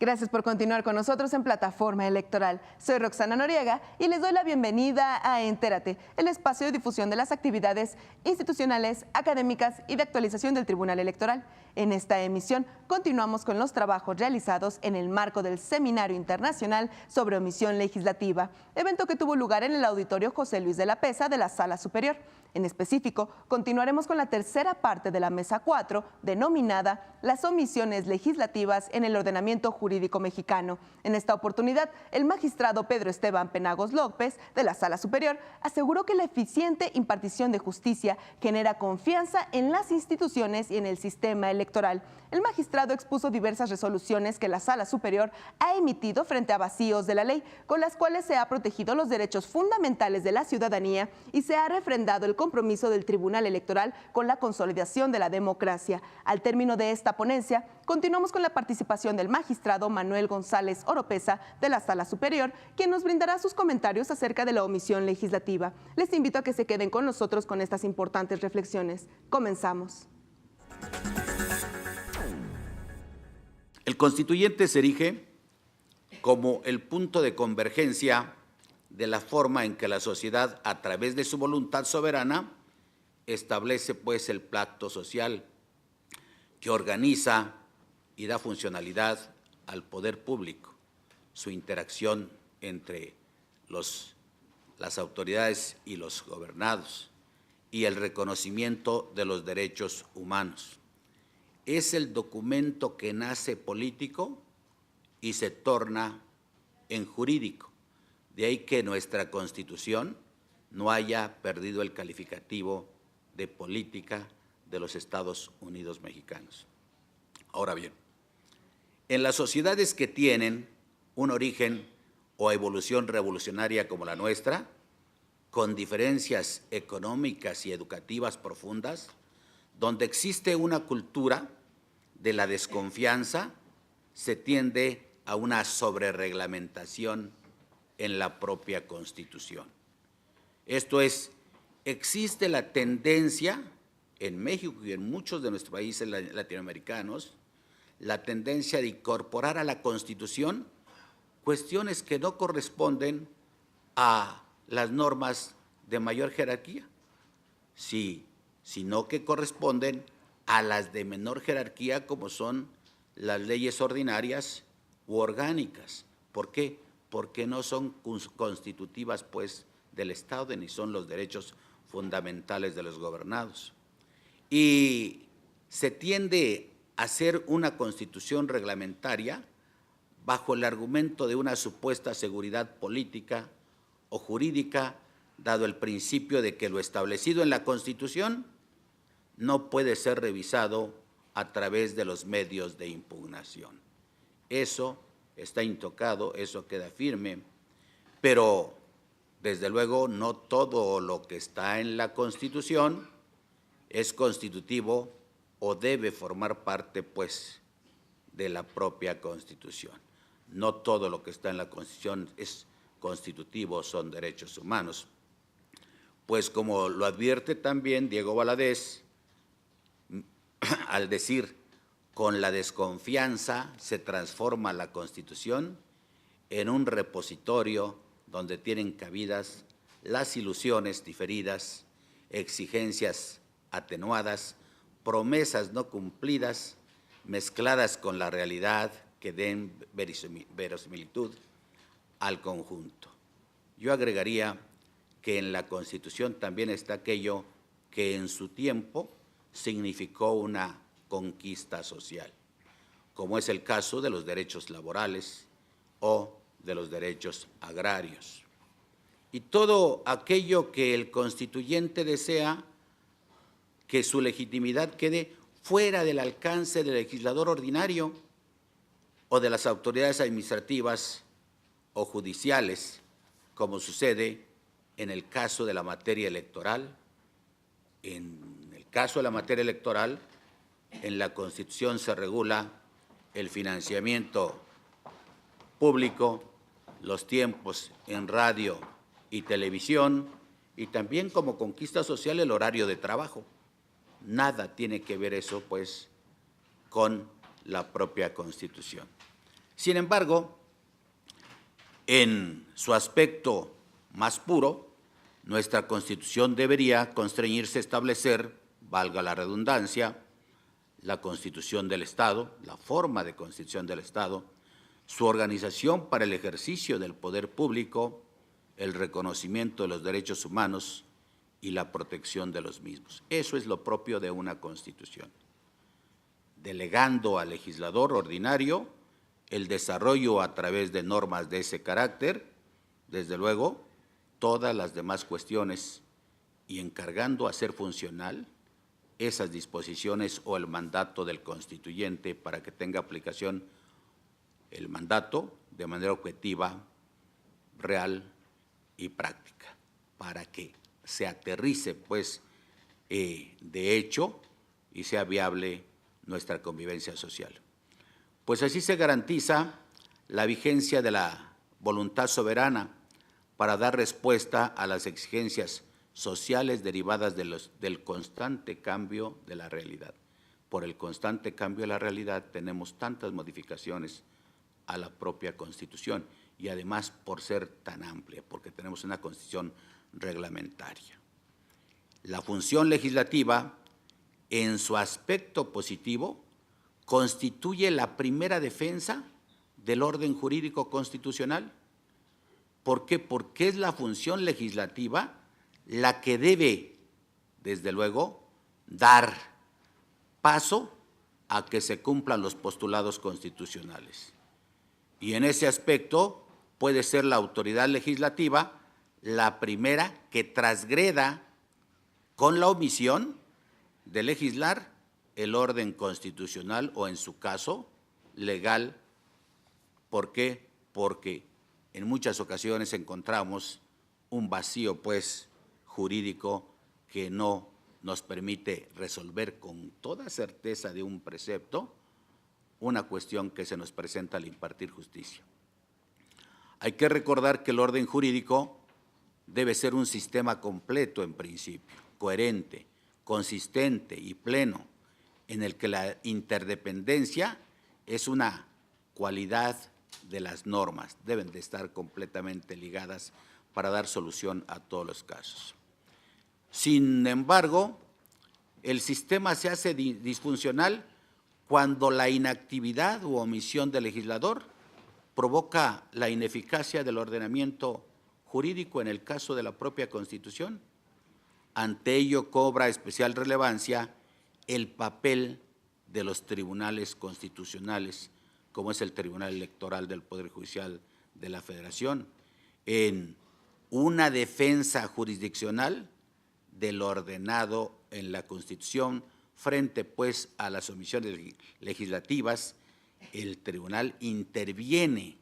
Gracias por continuar con nosotros en Plataforma Electoral. Soy Roxana Noriega y les doy la bienvenida a Entérate, el espacio de difusión de las actividades institucionales, académicas y de actualización del Tribunal Electoral. En esta emisión continuamos con los trabajos realizados en el marco del Seminario Internacional sobre Omisión Legislativa, evento que tuvo lugar en el Auditorio José Luis de la Peza de la Sala Superior. En específico, continuaremos con la tercera parte de la Mesa 4, denominada Las omisiones legislativas en el ordenamiento jurídico mexicano. En esta oportunidad, el magistrado Pedro Esteban Penagos López, de la Sala Superior, aseguró que la eficiente impartición de justicia genera confianza en las instituciones y en el sistema electoral. El magistrado expuso diversas resoluciones que la Sala Superior ha emitido frente a vacíos de la ley, con las cuales se ha protegido los derechos fundamentales de la ciudadanía y se ha refrendado el compromiso del Tribunal Electoral con la consolidación de la democracia. Al término de esta ponencia, continuamos con la participación del magistrado Manuel González Oropesa de la Sala Superior, quien nos brindará sus comentarios acerca de la omisión legislativa. Les invito a que se queden con nosotros con estas importantes reflexiones. Comenzamos. El constituyente se erige como el punto de convergencia de la forma en que la sociedad, a través de su voluntad soberana, establece pues el pacto social que organiza y da funcionalidad al poder público, su interacción entre las autoridades y los gobernados y el reconocimiento de los derechos humanos. Es el documento que nace político y se torna en jurídico. De ahí que nuestra Constitución no haya perdido el calificativo de política de los Estados Unidos mexicanos. Ahora bien, en las sociedades que tienen un origen o evolución revolucionaria como la nuestra, con diferencias económicas y educativas profundas, donde existe una cultura de la desconfianza, se tiende a una sobrereglamentación en la propia Constitución. Esto es, existe la tendencia en México y en muchos de nuestros países latinoamericanos, la tendencia de incorporar a la Constitución cuestiones que no corresponden a las normas de mayor jerarquía, sino que corresponden a las de menor jerarquía, como son las leyes ordinarias u orgánicas. ¿Por qué? Porque no son constitutivas, pues, del Estado, ni son los derechos fundamentales de los gobernados. Y se tiende a hacer una constitución reglamentaria bajo el argumento de una supuesta seguridad política o jurídica, dado el principio de que lo establecido en la Constitución no puede ser revisado a través de los medios de impugnación. Eso está intocado, eso queda firme, pero desde luego no todo lo que está en la Constitución es constitutivo o debe formar parte, pues, de la propia Constitución. No todo lo que está en la Constitución es constitutivo, son derechos humanos. Pues como lo advierte también Diego Valadez, al decir, con la desconfianza se transforma la Constitución en un repositorio donde tienen cabidas las ilusiones diferidas, exigencias atenuadas, promesas no cumplidas, mezcladas con la realidad que den verosimilitud al conjunto. Yo agregaría que en la Constitución también está aquello que en su tiempo significó una conquista social, como es el caso de los derechos laborales o de los derechos agrarios. Y todo aquello que el constituyente desea que su legitimidad quede fuera del alcance del legislador ordinario o de las autoridades administrativas o judiciales, como sucede en el caso de la materia electoral. En el caso de la materia electoral, en la Constitución se regula el financiamiento público, los tiempos en radio y televisión, y también como conquista social el horario de trabajo. Nada tiene que ver eso, pues, con la propia Constitución. Sin embargo, en su aspecto más puro, nuestra Constitución debería constreñirse a establecer, valga la redundancia, la Constitución del Estado, la forma de Constitución del Estado, su organización para el ejercicio del poder público, el reconocimiento de los derechos humanos y la protección de los mismos. Eso es lo propio de una Constitución. Delegando al legislador ordinario el desarrollo a través de normas de ese carácter, desde luego, todas las demás cuestiones, y encargando hacer funcional esas disposiciones o el mandato del constituyente para que tenga aplicación el mandato de manera objetiva, real y práctica, para que se aterrice, pues, de hecho y sea viable nuestra convivencia social. Pues así se garantiza la vigencia de la voluntad soberana para dar respuesta a las exigencias sociales derivadas del constante cambio de la realidad. Por el constante cambio de la realidad tenemos tantas modificaciones a la propia Constitución y además por ser tan amplia, porque tenemos una Constitución reglamentaria. La función legislativa, en su aspecto positivo, constituye la primera defensa del orden jurídico constitucional. ¿Por qué? Porque es la función legislativa la que debe, desde luego, dar paso a que se cumplan los postulados constitucionales. Y en ese aspecto puede ser la autoridad legislativa la primera que transgreda con la omisión de legislar el orden constitucional o, en su caso, legal. ¿Por qué? Porque en muchas ocasiones encontramos un vacío, pues, jurídico que no nos permite resolver con toda certeza de un precepto una cuestión que se nos presenta al impartir justicia. Hay que recordar que el orden jurídico debe ser un sistema completo en principio, coherente, consistente y pleno, en el que la interdependencia es una cualidad de las normas, deben de estar completamente ligadas para dar solución a todos los casos. Sin embargo, el sistema se hace disfuncional cuando la inactividad u omisión del legislador provoca la ineficacia del ordenamiento jurídico en el caso de la propia Constitución. Ante ello cobra especial relevancia el papel de los tribunales constitucionales, como es el Tribunal Electoral del Poder Judicial de la Federación, en una defensa jurisdiccional de lo ordenado en la Constitución frente, pues, a las omisiones legislativas. El tribunal interviene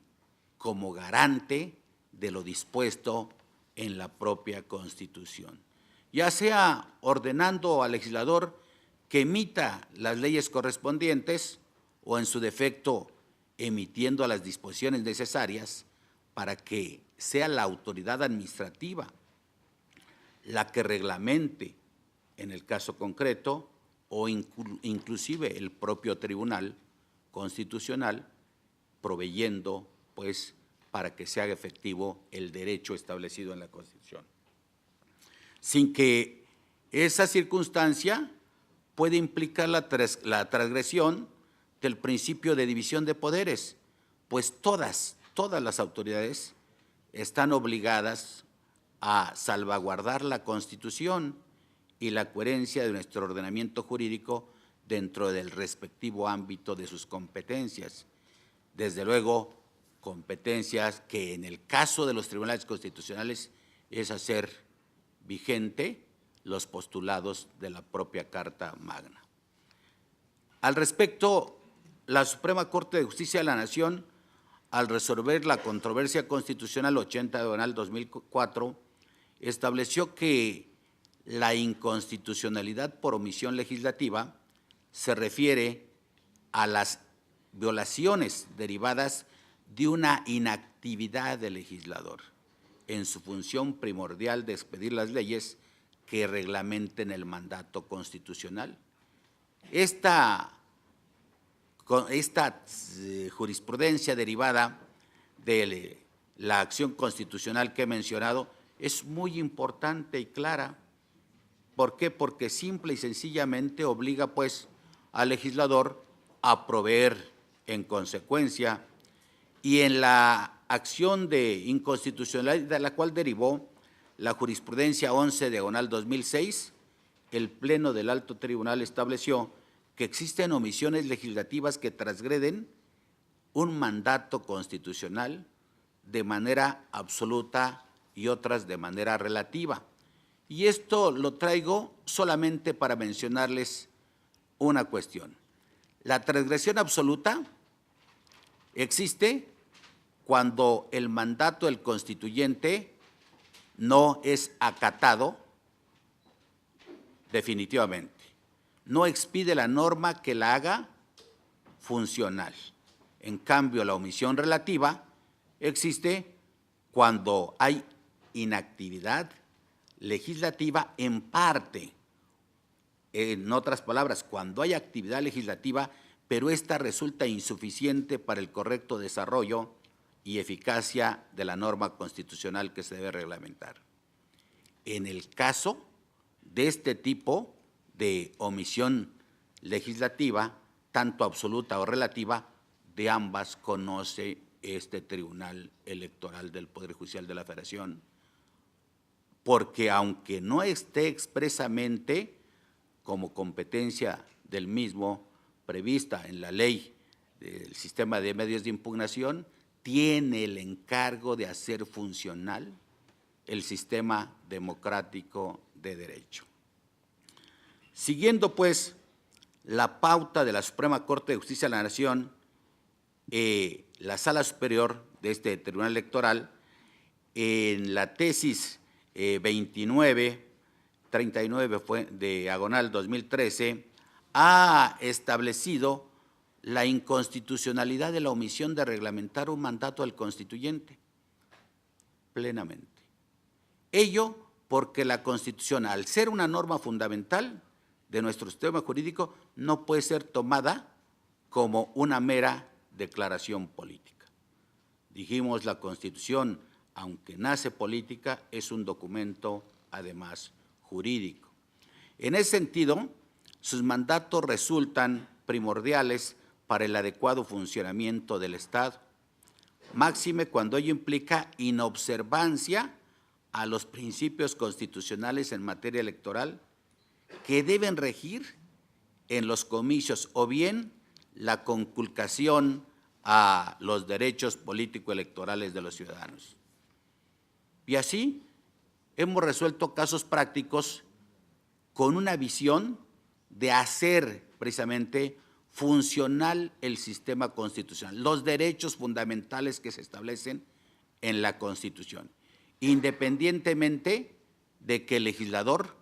como garante de lo dispuesto en la propia Constitución, ya sea ordenando al legislador que emita las leyes correspondientes o, en su defecto, emitiendo las disposiciones necesarias para que sea la autoridad administrativa la que reglamente, en el caso concreto, o inclusive el propio Tribunal Constitucional, proveyendo, pues, para que se haga efectivo el derecho establecido en la Constitución. Sin que esa circunstancia puede implicar la transgresión del principio de división de poderes, pues todas las autoridades están obligadas a salvaguardar la Constitución y la coherencia de nuestro ordenamiento jurídico dentro del respectivo ámbito de sus competencias. Desde luego, competencias que en el caso de los tribunales constitucionales es hacer vigente los postulados de la propia Carta Magna. Al respecto, la Suprema Corte de Justicia de la Nación, al resolver la controversia constitucional 80/2004, estableció que la inconstitucionalidad por omisión legislativa se refiere a las violaciones derivadas de una inactividad del legislador en su función primordial de expedir las leyes que reglamenten el mandato constitucional. Esta jurisprudencia derivada de la acción constitucional que he mencionado es muy importante y clara. ¿Por qué? Porque simple y sencillamente obliga pues al legislador a proveer en consecuencia, y en la acción de inconstitucionalidad de la cual derivó la jurisprudencia 11/2006, el Pleno del Alto Tribunal estableció que existen omisiones legislativas que transgreden un mandato constitucional de manera absoluta y otras de manera relativa. Y esto lo traigo solamente para mencionarles una cuestión. La transgresión absoluta existe cuando el mandato del constituyente no es acatado definitivamente, no expide la norma que la haga funcional. En cambio, la omisión relativa existe cuando hay inactividad legislativa en parte. En otras palabras, cuando hay actividad legislativa, pero esta resulta insuficiente para el correcto desarrollo y eficacia de la norma constitucional que se debe reglamentar. En el caso de este tipo de omisión legislativa, tanto absoluta o relativa, de ambas conoce este Tribunal Electoral del Poder Judicial de la Federación, porque aunque no esté expresamente como competencia del mismo prevista en la ley del sistema de medios de impugnación, tiene el encargo de hacer funcional el sistema democrático de derecho. Siguiendo pues la pauta de la Suprema Corte de Justicia de la Nación, la Sala Superior de este Tribunal Electoral, en la tesis 39 fue diagonal 2013, ha establecido la inconstitucionalidad de la omisión de reglamentar un mandato al constituyente plenamente. Ello porque la Constitución, al ser una norma fundamental de nuestro sistema jurídico, no puede ser tomada como una mera declaración política. Dijimos, la Constitución, aunque nace política, es un documento además jurídico. En ese sentido, sus mandatos resultan primordiales para el adecuado funcionamiento del Estado, máxime cuando ello implica inobservancia a los principios constitucionales en materia electoral que deben regir en los comicios o bien la conculcación a los derechos político-electorales de los ciudadanos. Y así hemos resuelto casos prácticos con una visión de hacer precisamente funcional el sistema constitucional, los derechos fundamentales que se establecen en la Constitución, independientemente de que el legislador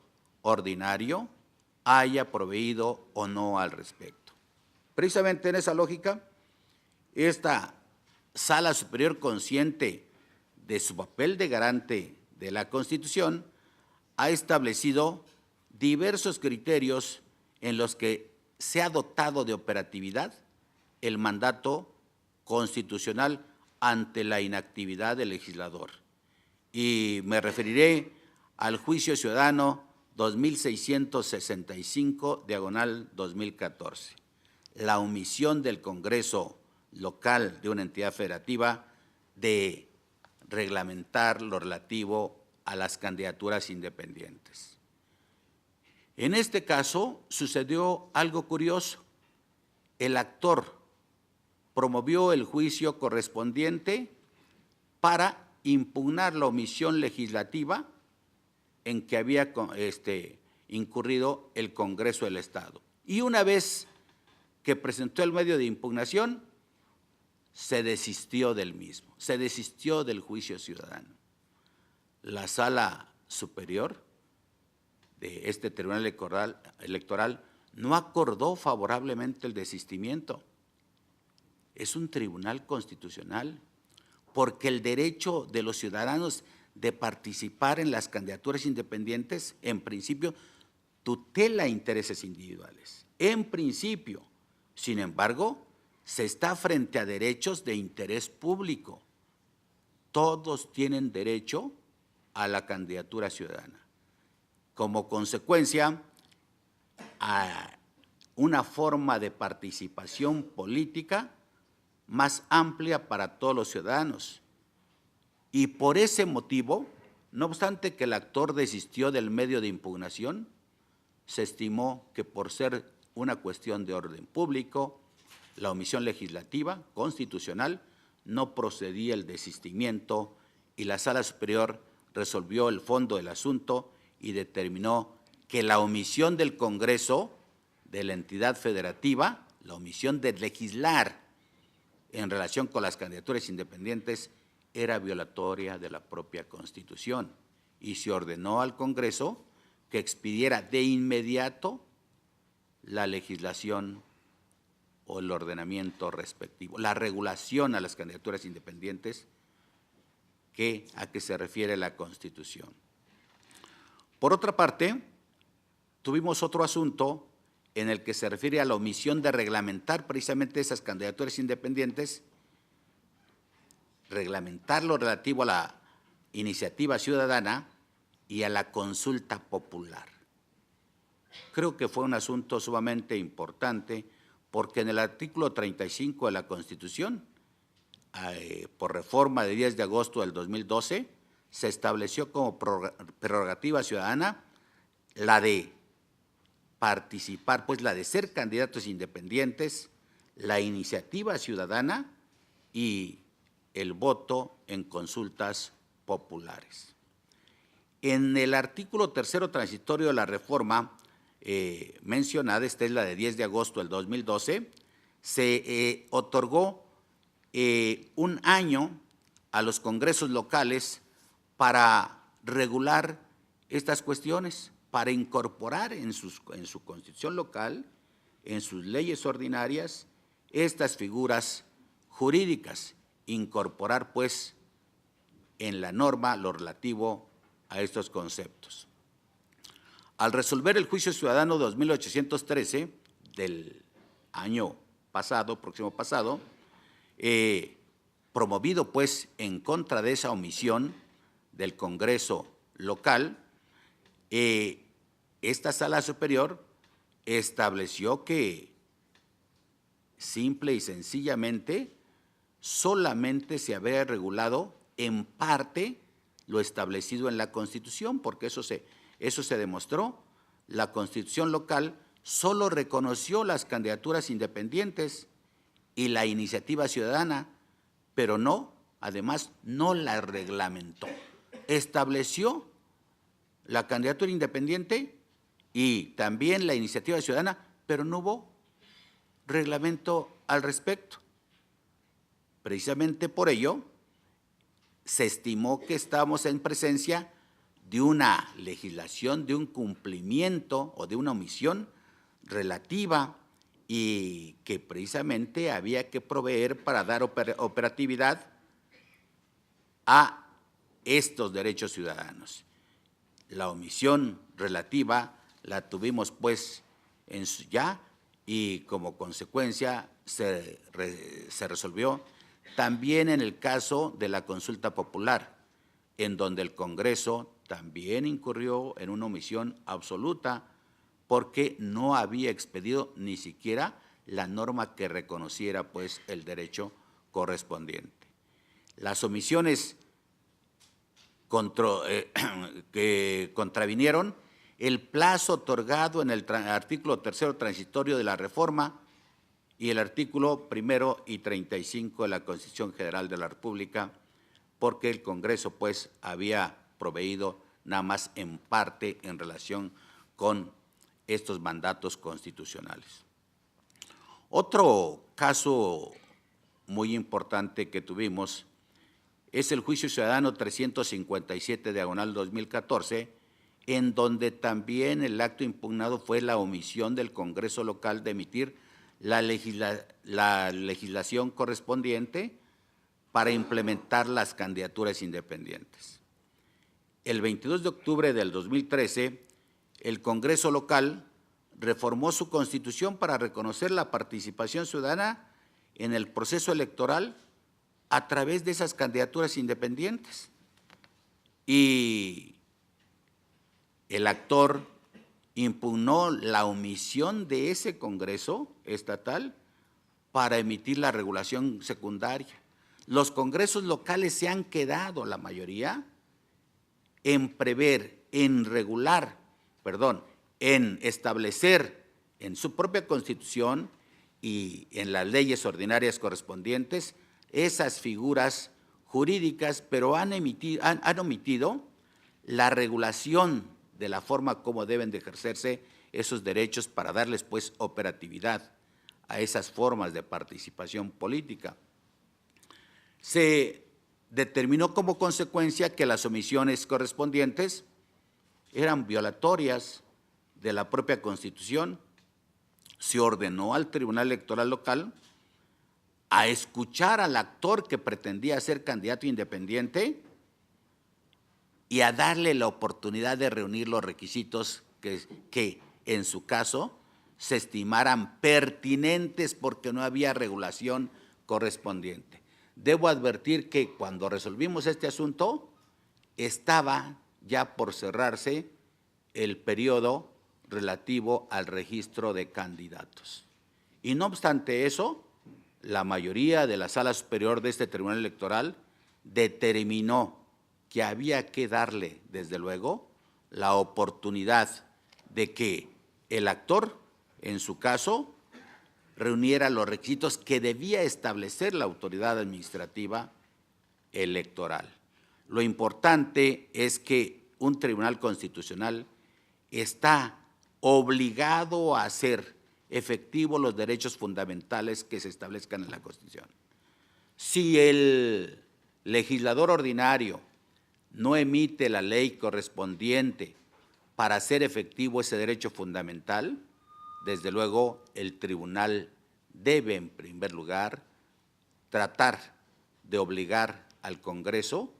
ordinario haya proveído o no al respecto. Precisamente en esa lógica, esta Sala Superior, consciente de su papel de garante de la Constitución, ha establecido diversos criterios en los que se ha dotado de operatividad el mandato constitucional ante la inactividad del legislador. Y me referiré al Juicio Ciudadano 2665, diagonal 2014. La omisión del Congreso local de una entidad federativa de reglamentar lo relativo a las candidaturas independientes. En este caso sucedió algo curioso. El actor promovió el juicio correspondiente para impugnar la omisión legislativa en que había incurrido el Congreso del Estado. Y una vez que presentó el medio de impugnación, se desistió del mismo, se desistió del juicio ciudadano. La Sala Superior de este Tribunal Electoral no acordó favorablemente el desistimiento. Es un tribunal constitucional, porque el derecho de los ciudadanos de participar en las candidaturas independientes, en principio, tutela intereses individuales, en principio. Sin embargo, se está frente a derechos de interés público. Todos tienen derecho a la candidatura ciudadana. Como consecuencia, a una forma de participación política más amplia para todos los ciudadanos. Y por ese motivo, no obstante que el actor desistió del medio de impugnación, se estimó que por ser una cuestión de orden público, la omisión legislativa constitucional, no procedía el desistimiento y la Sala Superior resolvió el fondo del asunto y determinó que la omisión del Congreso de la entidad federativa, la omisión de legislar en relación con las candidaturas independientes, era violatoria de la propia Constitución y se ordenó al Congreso que expidiera de inmediato la legislación o el ordenamiento respectivo, la regulación a las candidaturas independientes a que se refiere la Constitución. Por otra parte, tuvimos otro asunto en el que se refiere a la omisión de reglamentar precisamente esas candidaturas independientes, reglamentar lo relativo a la iniciativa ciudadana y a la consulta popular. Creo que fue un asunto sumamente importante porque en el artículo 35 de la Constitución, por reforma de 10 de agosto del 2012, se estableció como prerrogativa ciudadana la de participar, pues la de ser candidatos independientes, la iniciativa ciudadana y el voto en consultas populares. En el artículo tercero transitorio de la reforma mencionada, esta es la de 10 de agosto del 2012, se otorgó un año a los congresos locales para regular estas cuestiones, para incorporar en su constitución local, en sus leyes ordinarias, estas figuras jurídicas, incorporar pues en la norma lo relativo a estos conceptos. Al resolver el juicio ciudadano 2813 del año pasado, próximo pasado, promovido pues en contra de esa omisión del Congreso local, esta Sala Superior estableció que simple y sencillamente solamente se había regulado en parte lo establecido en la Constitución, porque eso se demostró. La Constitución local solo reconoció las candidaturas independientes y la iniciativa ciudadana, pero no, además, no la reglamentó. Estableció la candidatura independiente y también la iniciativa ciudadana, pero no hubo reglamento al respecto. Precisamente por ello, se estimó que estábamos en presencia de una legislación, de un cumplimiento o de una omisión relativa y que precisamente había que proveer para dar operatividad a estos derechos ciudadanos. La omisión relativa la tuvimos pues ya y como consecuencia se resolvió también en el caso de la consulta popular, en donde el Congreso también incurrió en una omisión absoluta porque no había expedido ni siquiera la norma que reconociera pues el derecho correspondiente. Las omisiones que contravinieron el plazo otorgado en el artículo tercero transitorio de la reforma y el artículo 1 y 35 de la Constitución General de la República, porque el Congreso pues había proveído nada más en parte en relación con estos mandatos constitucionales. Otro caso muy importante que tuvimos es el juicio ciudadano 357/2014, en donde también el acto impugnado fue la omisión del Congreso local de emitir la legislación correspondiente para implementar las candidaturas independientes. El 22 de octubre del 2013, el Congreso local reformó su constitución para reconocer la participación ciudadana en el proceso electoral a través de esas candidaturas independientes. Y el actor impugnó la omisión de ese Congreso estatal para emitir la regulación secundaria. Los congresos locales se han quedado, la mayoría, en en establecer en su propia Constitución y en las leyes ordinarias correspondientes esas figuras jurídicas, pero han omitido la regulación de la forma como deben de ejercerse esos derechos para darles, pues, operatividad a esas formas de participación política. Se determinó como consecuencia que las omisiones correspondientes eran violatorias de la propia Constitución. Se ordenó al Tribunal Electoral local a escuchar al actor que pretendía ser candidato independiente y a darle la oportunidad de reunir los requisitos que en su caso se estimaran pertinentes porque no había regulación correspondiente. Debo advertir que cuando resolvimos este asunto estaba ya por cerrarse el periodo relativo al registro de candidatos. Y no obstante eso, la mayoría de la Sala Superior de este Tribunal Electoral determinó que había que darle, desde luego, la oportunidad de que el actor, en su caso, reuniera los requisitos que debía establecer la autoridad administrativa electoral. Lo importante es que un tribunal constitucional está obligado a hacer efectivos los derechos fundamentales que se establezcan en la Constitución. Si el legislador ordinario no emite la ley correspondiente para hacer efectivo ese derecho fundamental, desde luego el tribunal debe, en primer lugar, tratar de obligar al Congreso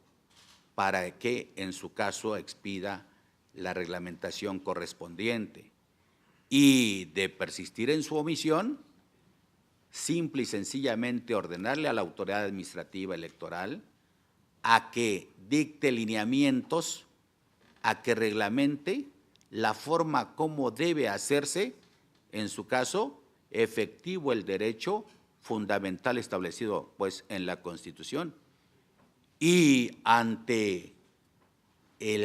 para que, en su caso, expida la reglamentación correspondiente y, de persistir en su omisión, simple y sencillamente ordenarle a la autoridad administrativa electoral a que dicte lineamientos, a que reglamente la forma como debe hacerse, en su caso, efectivo el derecho fundamental establecido, pues, en la Constitución. Y ante el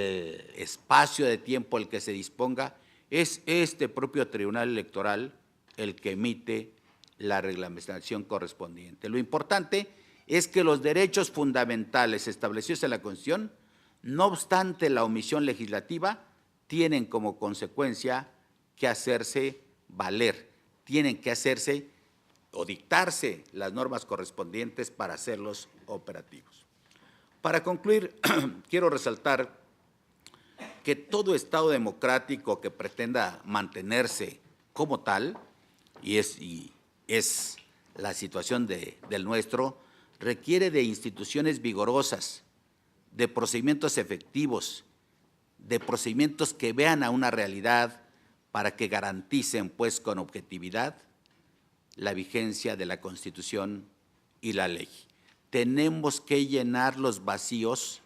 espacio de tiempo al que se disponga, es este propio Tribunal Electoral el que emite la reglamentación correspondiente. Lo importante es que los derechos fundamentales establecidos en la Constitución, no obstante la omisión legislativa, tienen como consecuencia que hacerse valer, tienen que hacerse o dictarse las normas correspondientes para hacerlos operativos. Para concluir, quiero resaltar que todo Estado democrático que pretenda mantenerse como tal, y es la situación del nuestro, requiere de instituciones vigorosas, de procedimientos efectivos, de procedimientos que vean a una realidad para que garanticen, pues, con objetividad la vigencia de la Constitución y la ley. Tenemos que llenar los vacíos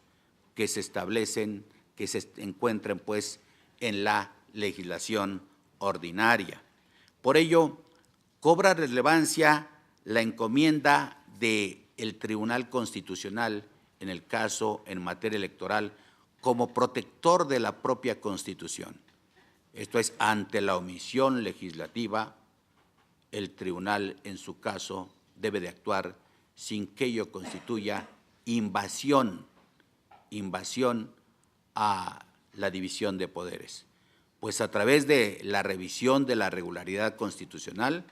que se establecen, que se encuentran, pues, en la legislación ordinaria. Por ello, cobra relevancia la encomienda del Tribunal Constitucional, en el caso en materia electoral, como protector de la propia Constitución. Esto es, ante la omisión legislativa, el tribunal, en su caso, debe de actuar sin que ello constituya invasión a la división de poderes, pues a través de la revisión de la regularidad constitucional,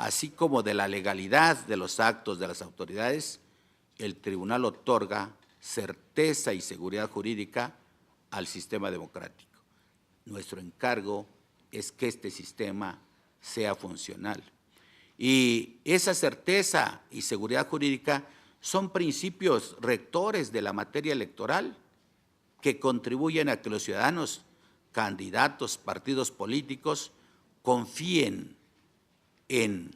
así como de la legalidad de los actos de las autoridades, el tribunal otorga certeza y seguridad jurídica al sistema democrático. Nuestro encargo es que este sistema sea funcional. Y esa certeza y seguridad jurídica son principios rectores de la materia electoral que contribuyen a que los ciudadanos, candidatos, partidos políticos, confíen en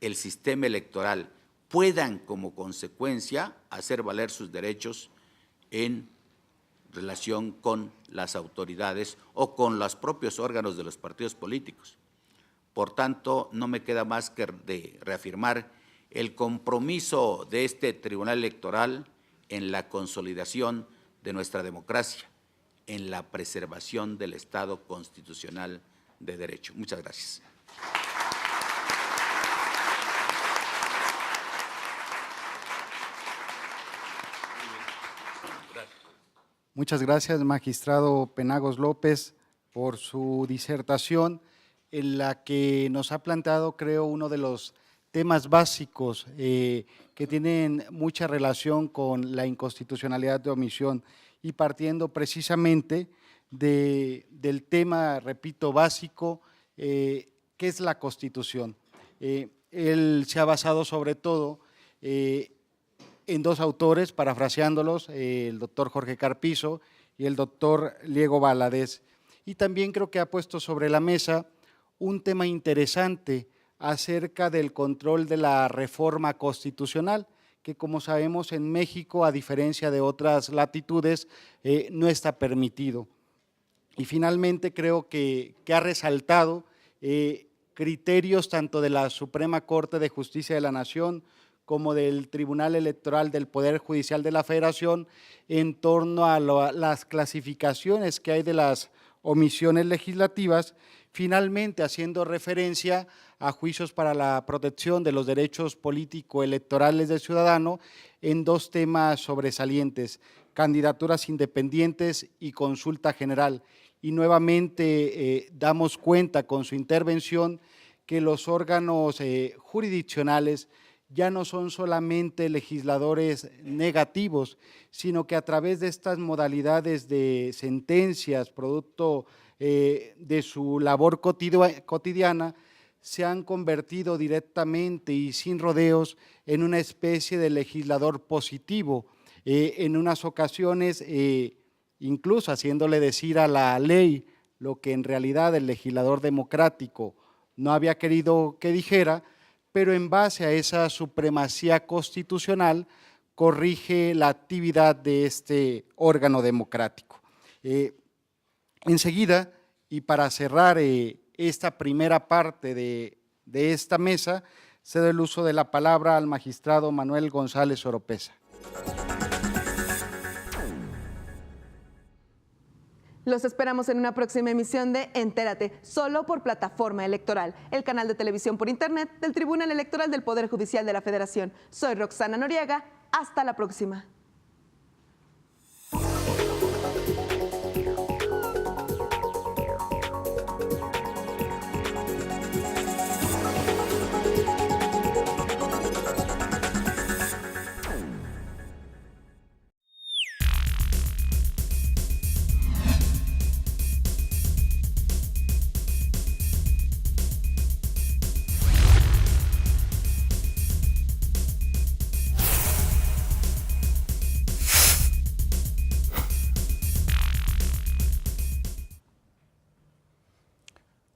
el sistema electoral, puedan como consecuencia hacer valer sus derechos en relación con las autoridades o con los propios órganos de los partidos políticos. Por tanto, no me queda más que de reafirmar el compromiso de este Tribunal Electoral en la consolidación de nuestra democracia, en la preservación del Estado constitucional de derecho. Muchas gracias. Muchas gracias, magistrado Penagos López, por su disertación en la que nos ha planteado, creo, uno de los temas básicos que tienen mucha relación con la inconstitucionalidad de omisión y partiendo precisamente del tema, repito, básico, que es la Constitución. Él se ha basado sobre todo en dos autores, parafraseándolos, el doctor Jorge Carpizo y el doctor Liego Valadez. Y también creo que ha puesto sobre la mesa un tema interesante acerca del control de la reforma constitucional, que como sabemos en México, a diferencia de otras latitudes, no está permitido. Y finalmente creo que ha resaltado criterios tanto de la Suprema Corte de Justicia de la Nación como del Tribunal Electoral del Poder Judicial de la Federación en torno a las clasificaciones que hay de las omisiones legislativas, finalmente haciendo referencia a juicios para la protección de los derechos político-electorales del ciudadano en dos temas sobresalientes, candidaturas independientes y consulta general. Y nuevamente damos cuenta con su intervención que los órganos jurisdiccionales ya no son solamente legisladores negativos, sino que a través de estas modalidades de sentencias, producto de su labor cotidiana, se han convertido directamente y sin rodeos en una especie de legislador positivo, en unas ocasiones incluso haciéndole decir a la ley lo que en realidad el legislador democrático no había querido que dijera, pero en base a esa supremacía constitucional corrige la actividad de este órgano democrático. Enseguida, y para cerrar esta primera parte de esta mesa, cedo el uso de la palabra al magistrado Manuel González Oropesa. Los esperamos en una próxima emisión de Entérate, solo por Plataforma Electoral, el canal de televisión por internet del Tribunal Electoral del Poder Judicial de la Federación. Soy Roxana Noriega, hasta la próxima.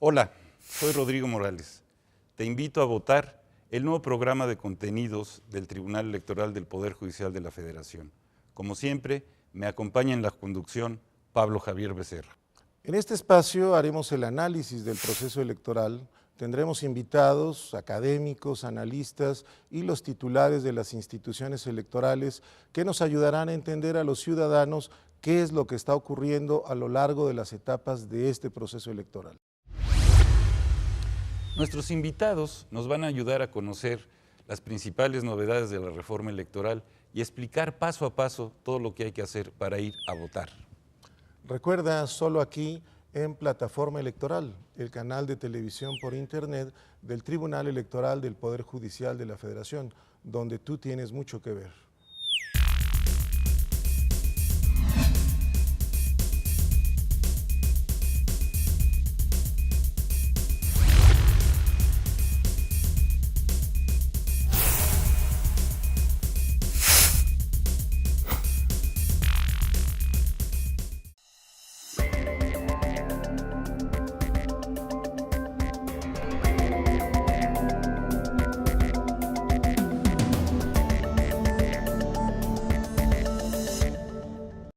Hola, soy Rodrigo Morales. Te invito a votar el nuevo programa de contenidos del Tribunal Electoral del Poder Judicial de la Federación. Como siempre, me acompaña en la conducción Pablo Javier Becerra. En este espacio haremos el análisis del proceso electoral. Tendremos invitados, académicos, analistas y los titulares de las instituciones electorales que nos ayudarán a entender a los ciudadanos qué es lo que está ocurriendo a lo largo de las etapas de este proceso electoral. Nuestros invitados nos van a ayudar a conocer las principales novedades de la reforma electoral y explicar paso a paso todo lo que hay que hacer para ir a votar. Recuerda, solo aquí, en Plataforma Electoral, el canal de televisión por internet del Tribunal Electoral del Poder Judicial de la Federación, donde tú tienes mucho que ver.